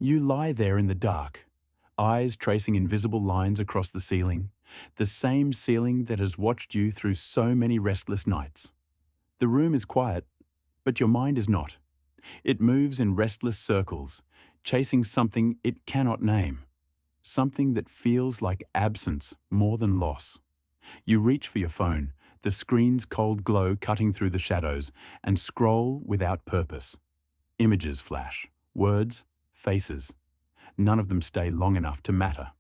You lie there in the dark, eyes tracing invisible lines across the same ceiling that has watched you through so many restless nights. The room is quiet, but your mind is not. It moves in restless circles, chasing something it cannot name, something that feels like absence more than loss. You reach for your phone, the screen's cold glow cutting through the shadows, and scroll without purpose. Images flash, words, faces. None of them stay long enough to matter.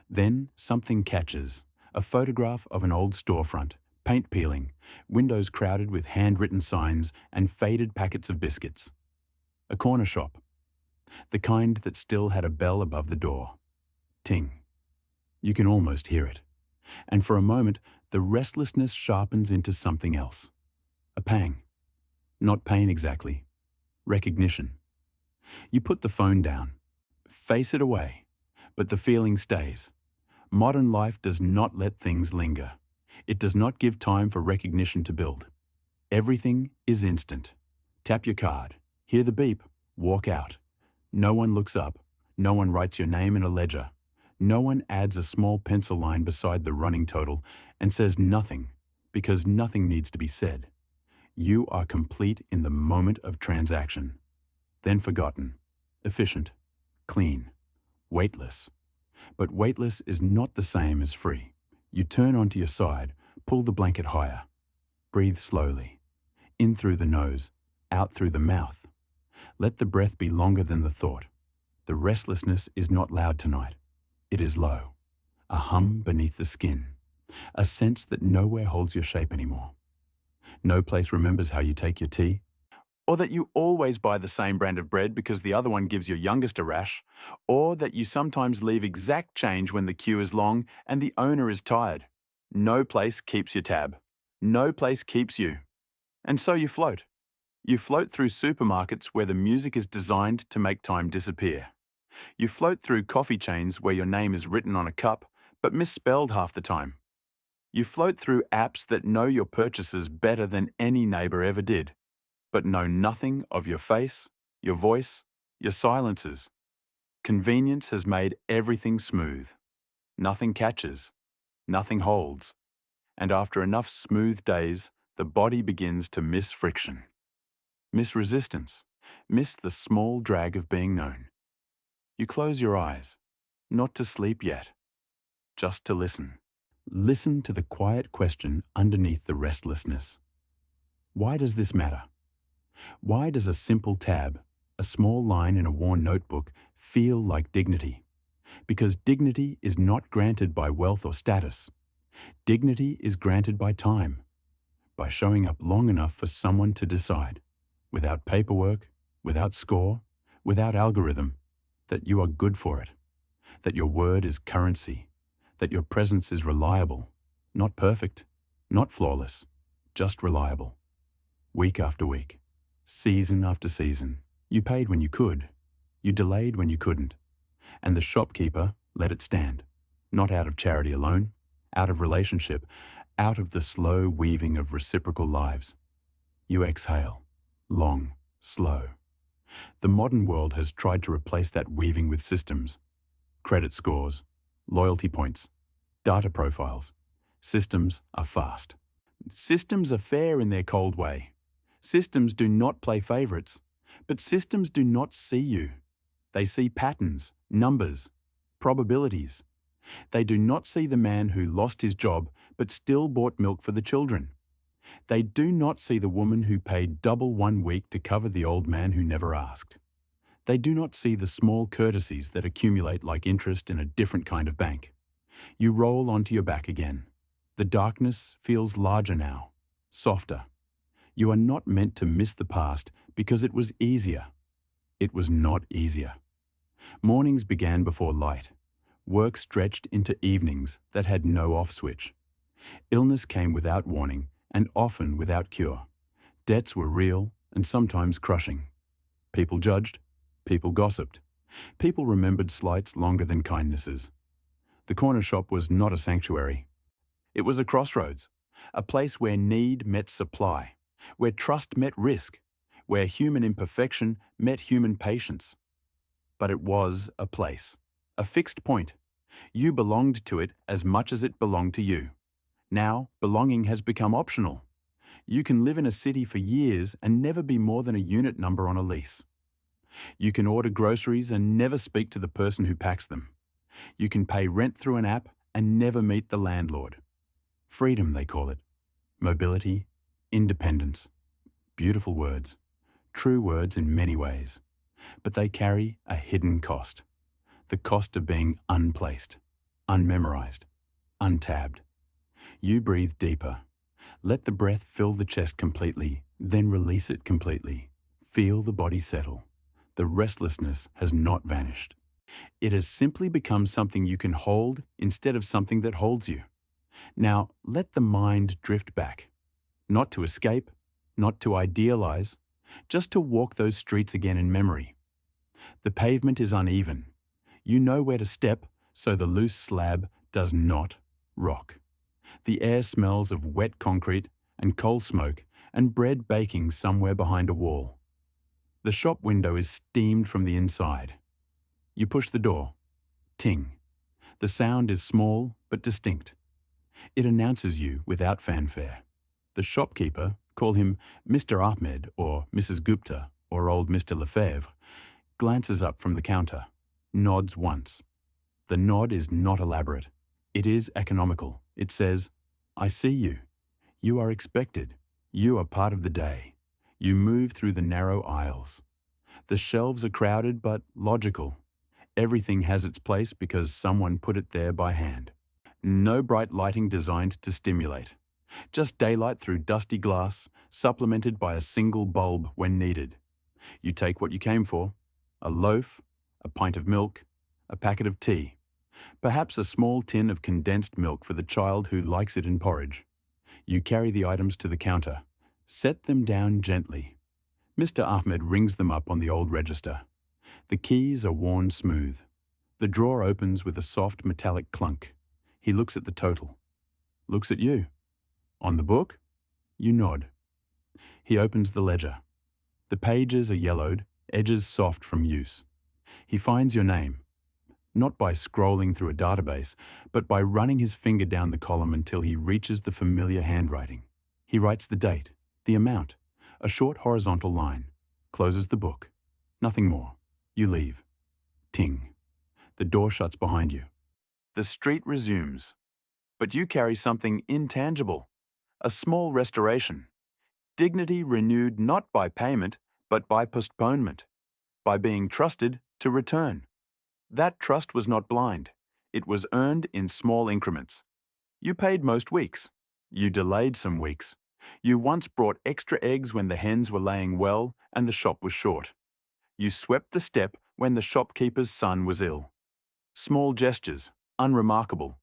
Then something catches, a photograph of an old storefront, paint peeling, windows crowded with handwritten signs and faded packets of biscuits. A corner shop, the kind that still had a bell above the door. Ting. You can almost hear it. And for a moment, the restlessness sharpens into something else. A pang. Not pain exactly. Recognition. You put the phone down, face it away, but the feeling stays. Modern life does not let things linger. It does not give time for recognition to build. Everything is instant. Tap your card, hear the beep, walk out. No one looks up. No one writes your name in a ledger. No one adds a small pencil line beside the running total and says nothing, because nothing needs to be said. You are complete in the moment of transaction. Then forgotten, efficient, clean, weightless. But weightless is not the same as free. You turn onto your side, pull the blanket higher. Breathe slowly. In through the nose, out through the mouth. Let the breath be longer than the thought. The restlessness is not loud tonight. It is low. A hum beneath the skin. A sense that nowhere holds your shape anymore. No place remembers how you take your tea. Or that you always buy the same brand of bread because the other one gives your youngest a rash. Or that you sometimes leave exact change when the queue is long and the owner is tired. No place keeps your tab. No place keeps you. And so you float. You float through supermarkets where the music is designed to make time disappear. You float through coffee chains where your name is written on a cup, but misspelled half the time. You float through apps that know your purchases better than any neighbor ever did, but know nothing of your face, your voice, your silences. Convenience has made everything smooth. Nothing catches, nothing holds, and after enough smooth days, the body begins to miss friction. Miss resistance, miss the small drag of being known. You close your eyes, not to sleep yet, just to listen. Listen to the quiet question underneath the restlessness. Why does this matter? Why does a simple tab, a small line in a worn notebook, feel like dignity? Because dignity is not granted by wealth or status. Dignity is granted by time, by showing up long enough for someone to decide, without paperwork, without score, without algorithm, that you are good for it, that your word is currency, that your presence is reliable, not perfect, not flawless, just reliable. Week after week, season after season, you paid when you could, you delayed when you couldn't, and the shopkeeper let it stand, not out of charity alone, out of relationship, out of the slow weaving of reciprocal lives. You exhale, long, slow. The modern world has tried to replace that weaving with systems. Credit scores, loyalty points, data profiles. Systems are fast. Systems are fair in their cold way. Systems do not play favorites, but systems do not see you. They see patterns, numbers, probabilities. They do not see the man who lost his job but still bought milk for the children. They do not see the woman who paid double 1 week to cover the old man who never asked. They do not see the small courtesies that accumulate like interest in a different kind of bank. You roll onto your back again. The darkness feels larger now, softer. You are not meant to miss the past because it was easier. It was not easier. Mornings began before light. Work stretched into evenings that had no off switch. Illness came without warning and often without cure. Debts were real and sometimes crushing. People judged. People gossiped. People remembered slights longer than kindnesses. The corner shop was not a sanctuary. It was a crossroads, a place where need met supply, where trust met risk, where human imperfection met human patience. but it was a place, a fixed point. You belonged to it as much as it belonged to you. Now, belonging has become optional. You can live in a city for years and never be more than a unit number on a lease. You can order groceries and never speak to the person who packs them. You can pay rent through an app and never meet the landlord. Freedom, they call it. Mobility, independence. Beautiful words. True words in many ways. But they carry a hidden cost. The cost of being unplaced, unmemorized, untabbed. You breathe deeper. Let the breath fill the chest completely, then release it completely. Feel the body settle. The restlessness has not vanished. It has simply become something you can hold instead of something that holds you. Now, let the mind drift back. Not to escape, not to idealize, just to walk those streets again in memory. The pavement is uneven. You know where to step, so the loose slab does not rock. The air smells of wet concrete and coal smoke and bread baking somewhere behind a wall. The shop window is steamed from the inside. You push the door. Ting. The sound is small but distinct. It announces you without fanfare. The shopkeeper, call him Mr. Ahmed or Mrs. Gupta or old Mr. Lefebvre, glances up from the counter, nods once. The nod is not elaborate. It is economical. It says, I see you. You are expected. You are part of the day. You move through the narrow aisles. The shelves are crowded but logical. Everything has its place because someone put it there by hand. No bright lighting designed to stimulate. Just daylight through dusty glass, supplemented by a single bulb when needed. You take what you came for: a loaf, a pint of milk, a packet of tea, perhaps a small tin of condensed milk for the child who likes it in porridge. You carry the items to the counter. Set them down gently. Mr. Ahmed rings them up on the old register. The keys are worn smooth. The drawer opens with a soft metallic clunk. He looks at the total. Looks at you. On the book? You nod. He opens the ledger. The pages are yellowed, edges soft from use. He finds your name, not by scrolling through a database, but by running his finger down the column until he reaches the familiar handwriting. He writes the date, the amount, a short horizontal line, closes the book. Nothing more. You leave. Ting. The door shuts behind you. The street resumes. But you carry something intangible, a small restoration. Dignity renewed not by payment, but by postponement, by being trusted to return. That trust was not blind. It was earned in small increments. You paid most weeks. You delayed some weeks. You once brought extra eggs when the hens were laying well and the shop was short. You swept the step when the shopkeeper's son was ill. Small gestures, unremarkable.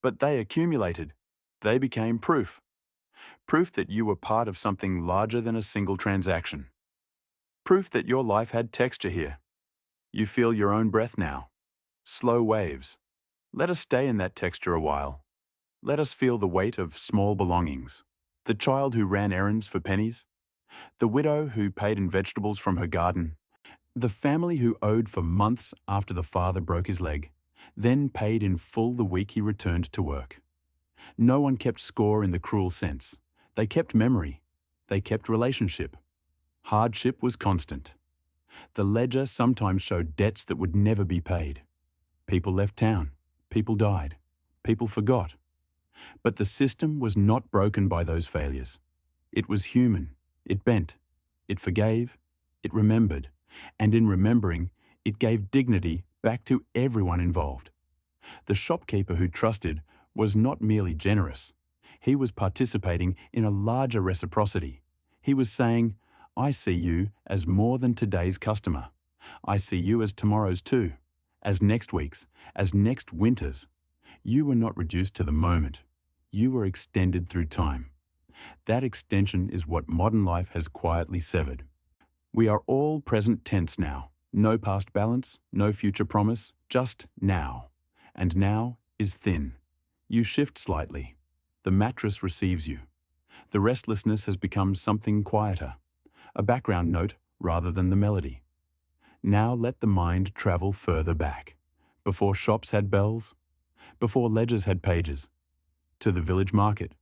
But they accumulated. They became proof. Proof that you were part of something larger than a single transaction. Proof that your life had texture here. You feel your own breath now. Slow waves. Let us stay in that texture a while. Let us feel the weight of small belongings. The child who ran errands for pennies. The widow who paid in vegetables from her garden. The family who owed for months after the father broke his leg, then paid in full the week he returned to work. No one kept score in the cruel sense. They kept memory. They kept relationship. Hardship was constant. The ledger sometimes showed debts that would never be paid. People left town. People died. People forgot. But the system was not broken by those failures. It was human. It bent. It forgave. It remembered. And in remembering, it gave dignity back to everyone involved. The shopkeeper who trusted was not merely generous. He was participating in a larger reciprocity. He was saying, I see you as more than today's customer. I see you as tomorrow's too, as next week's, as next winter's. You were not reduced to the moment. You were extended through time. That extension is what modern life has quietly severed. We are all present tense now. No past balance, no future promise, just now. And now is thin. You shift slightly. The mattress receives you. The restlessness has become something quieter, a background note rather than the melody. Now let the mind travel further back, before shops had bells, before ledgers had pages, to the village market,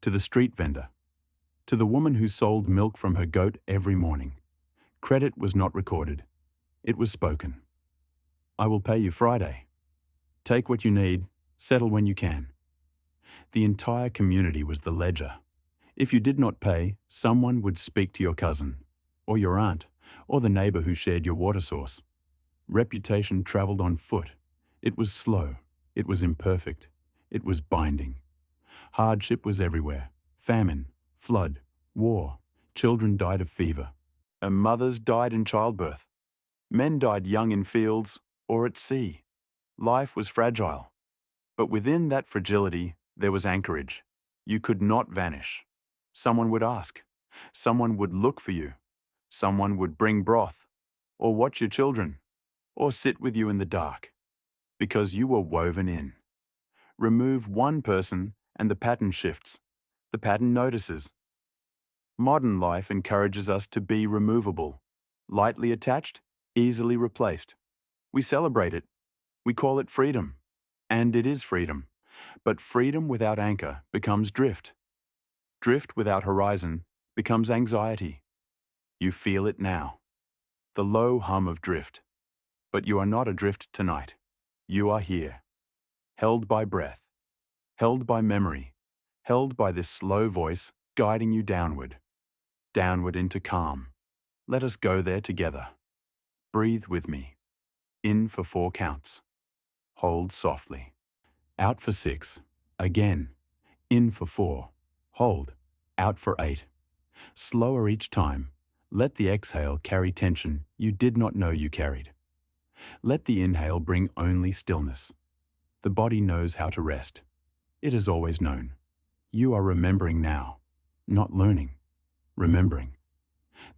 to the street vendor, to the woman who sold milk from her goat every morning. Credit was not recorded. It was spoken. I will pay you Friday. Take what you need, settle when you can. The entire community was the ledger. If you did not pay, someone would speak to your cousin, or your aunt, or the neighbor who shared your water source. Reputation traveled on foot. It was slow. It was imperfect. It was binding. Hardship was everywhere. Famine, flood, war. Children died of fever. And mothers died in childbirth. Men died young in fields or at sea. Life was fragile. But within that fragility, there was anchorage. You could not vanish. Someone would ask. Someone would look for you. Someone would bring broth, or watch your children, or sit with you in the dark, because you were woven in. Remove one person and the pattern shifts. The pattern notices. Modern life encourages us to be removable, lightly attached, easily replaced. We celebrate it. We call it freedom. And it is freedom. But freedom without anchor becomes drift. Drift without horizon becomes anxiety. You feel it now. The low hum of drift. But you are not adrift tonight. You are here. Held by breath. Held by memory. Held by this slow voice guiding you downward. Downward into calm. Let us go there together. Breathe with me. In for 4 counts. Hold softly. Out for 6. Again. In for 4. Hold. Out for 8. Slower each time. Let the exhale carry tension you did not know you carried. Let the inhale bring only stillness. The body knows how to rest. It has always known. You are remembering now, not learning. Remembering.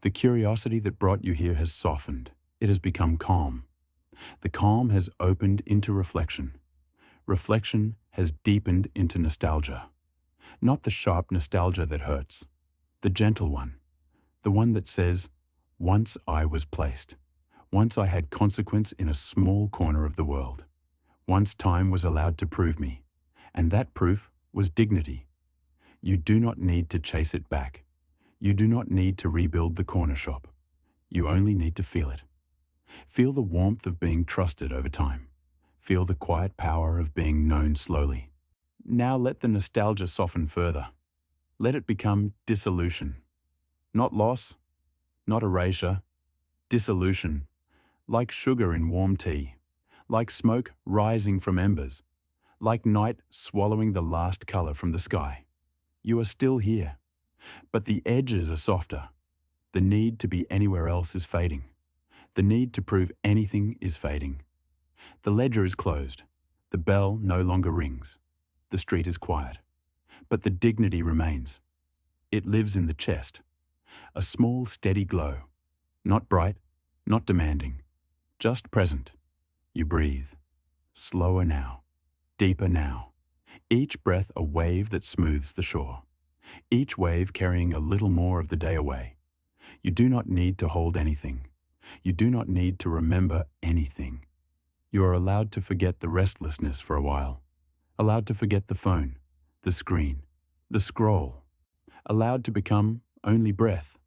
The curiosity that brought you here has softened. It has become calm. The calm has opened into reflection. Reflection has deepened into nostalgia. Not the sharp nostalgia that hurts. The gentle one. The one that says, once I was placed. Once I had consequence in a small corner of the world. Once time was allowed to prove me. And that proof was dignity. You do not need to chase it back. You do not need to rebuild the corner shop. You only need to feel it. Feel the warmth of being trusted over time. Feel the quiet power of being known slowly. Now let the nostalgia soften further. Let it become dissolution. Not loss, not erasure, dissolution. Like sugar in warm tea. Like smoke rising from embers. Like night swallowing the last color from the sky. You are still here. But the edges are softer. The need to be anywhere else is fading. The need to prove anything is fading. The ledger is closed. The bell no longer rings. The street is quiet. But the dignity remains. It lives in the chest. A small, steady glow. Not bright, not demanding. Just present. You breathe. Slower now. Deeper now. Each breath a wave that smooths the shore. Each wave carrying a little more of the day away. You do not need to hold anything. You do not need to remember anything. You are allowed to forget the restlessness for a while. Allowed to forget the phone, the screen, the scroll. Allowed to become only breath,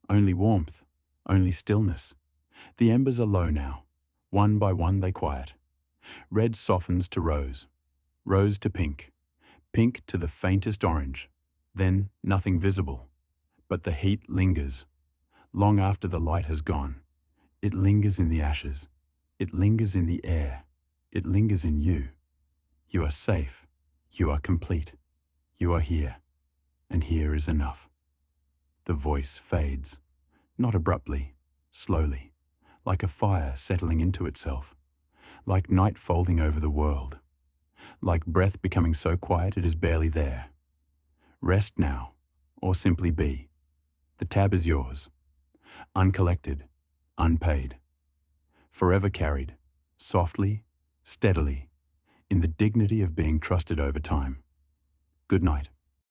only warmth, only stillness. The embers are low now. One by one they quiet. Red softens to rose, rose to pink, pink to the faintest orange. Then nothing visible, but the heat lingers. Long after the light has gone, it lingers in the ashes. It lingers in the air. It lingers in you. You are safe. You are complete. You are here. And here is enough. The voice fades, not abruptly, slowly, like a fire settling into itself, like night folding over the world, like breath becoming so quiet it is barely there. Rest now, or simply be. The tab is yours. Uncollected, unpaid. Forever carried, softly, steadily, in the dignity of being trusted over time. Good night.